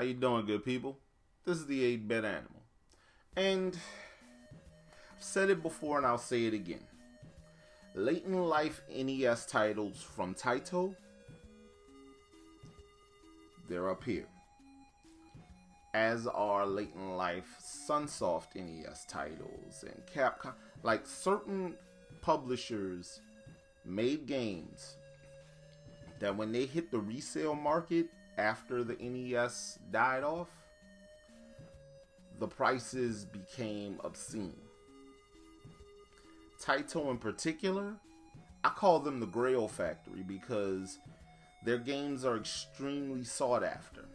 you doing, good people? This is the 8-bit animal. And I've said it before and I'll say it again. Late in life NES titles from Taito, they're up here. As are late in life Sunsoft NES titles and Capcom. Like, certain publishers made games that when they hit the resale market after the NES died off, the prices became obscene. Taito in particular, I call them the Grail Factory because their games are extremely sought after.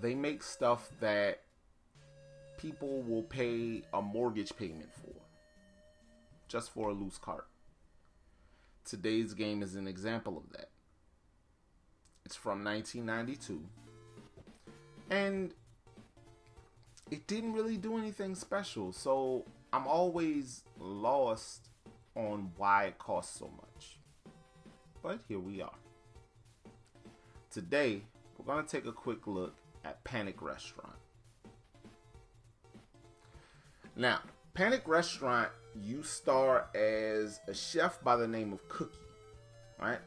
They make stuff that people will pay a mortgage payment for, just for a loose cart. Today's game is an example of that. It's from 1992, and it didn't really do anything special, so I'm always lost on why it costs so much. But here we are. Today, we're going to take a quick look at Panic Restaurant. Now, Panic Restaurant, you star as a chef by the name of Cookie, right?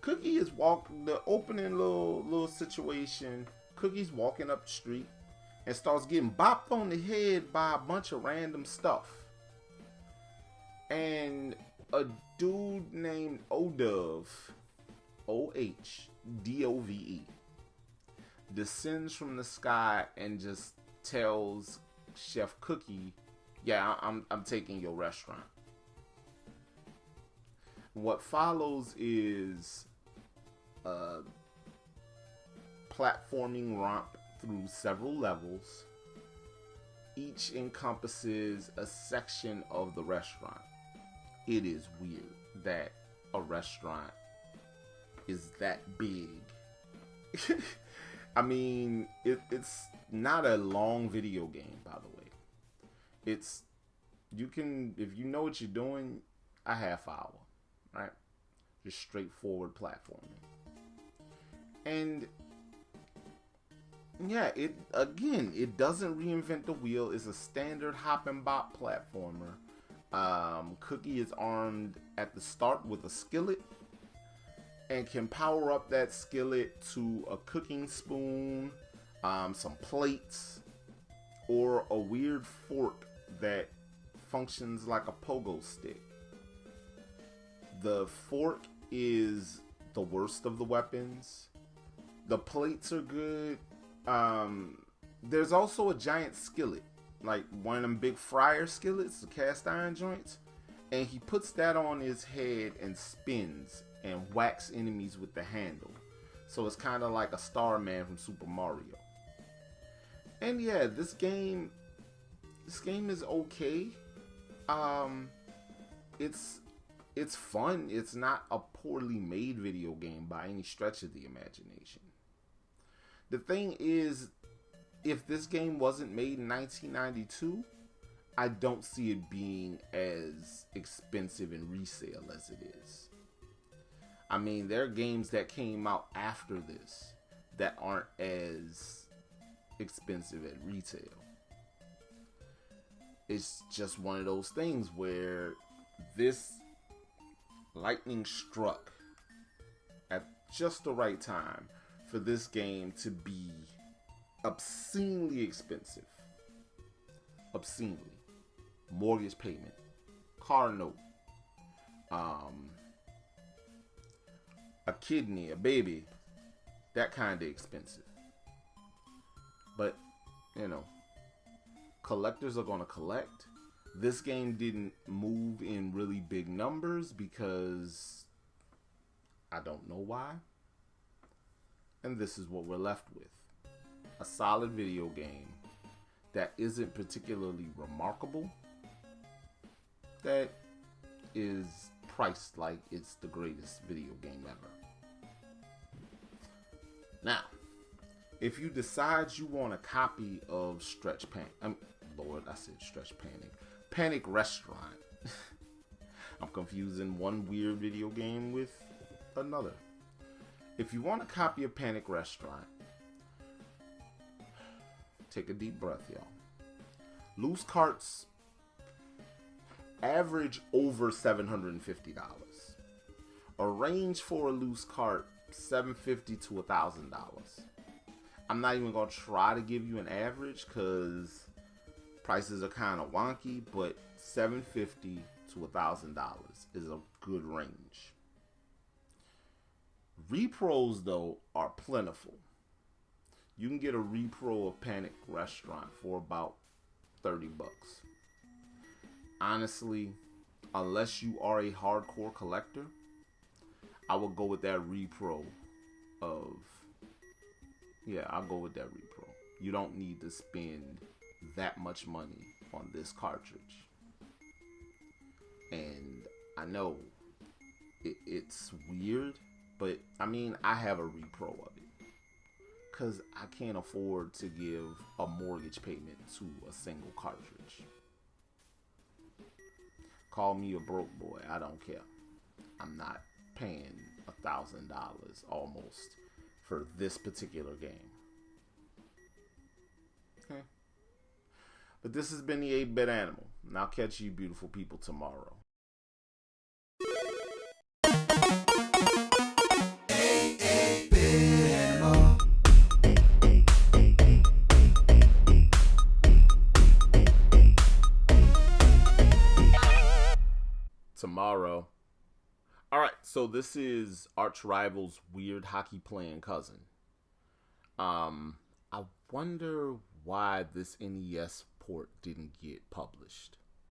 Cookie is the opening little situation. Cookie's walking up the street and starts getting bopped on the head by a bunch of random stuff. And a dude named Odove, Ohdove, descends from the sky and just tells Chef Cookie, yeah, I'm taking your restaurant. What follows is a platforming romp through several levels. Each encompasses a section of the restaurant. It is weird that a restaurant is that big. I mean, it's not a long video game, by the way. If you know what you're doing, a half hour, right? Just straightforward platforming. And yeah, it doesn't reinvent the wheel. It's a standard hop and bop platformer. Cookie is armed at the start with a skillet and can power up that skillet to a cooking spoon, some plates, or a weird fork that functions like a pogo stick. The fork is the worst of the weapons. The plates are good. There's also a giant skillet, like one of them big fryer skillets, the cast iron joints, and he puts that on his head and spins and whacks enemies with the handle. So it's kind of like a Starman from Super Mario. And yeah, this game is okay. It's fun. It's not a poorly made video game by any stretch of the imagination. The thing is, if this game wasn't made in 1992, I don't see it being as expensive in resale as it is. I mean, there are games that came out after this that aren't as expensive at retail. It's just one of those things where this lightning struck at just the right time for this game to be obscenely expensive. Obscenely. Mortgage payment, car note, a kidney, a baby, that kind of expensive. But, collectors are going to collect. This game didn't move in really big numbers because I don't know why. And this is what we're left with. A solid video game that isn't particularly remarkable, that is priced like it's the greatest video game ever. Now, if you decide you want a copy of Panic Restaurant. I'm confusing one weird video game with another. If you want a copy of Panic Restaurant, Take a deep breath, y'all. Loose carts average over $750. A range for a loose cart, $750 to $1,000. I'm not even gonna try to give you an average because prices are kind of wonky, but $750 to $1,000 is a good range. Repros though are plentiful. You can get a repro of Panic Restaurant for about $30. Honestly, unless you are a hardcore collector, I would go with that repro of, yeah, I'll go with that repro. You don't need to spend that much money on this cartridge. And I know it's weird, but I mean, I have a repro of it because I can't afford to give a mortgage payment to a single cartridge. Call me a broke boy, I don't care. I'm not paying $1,000 almost for this particular game. Okay. But this has been the 8-Bit Animal, and I'll catch you beautiful people tomorrow. Tomorrow. Alright, so this is arch rival's weird hockey playing cousin. I wonder why this NES port didn't get published.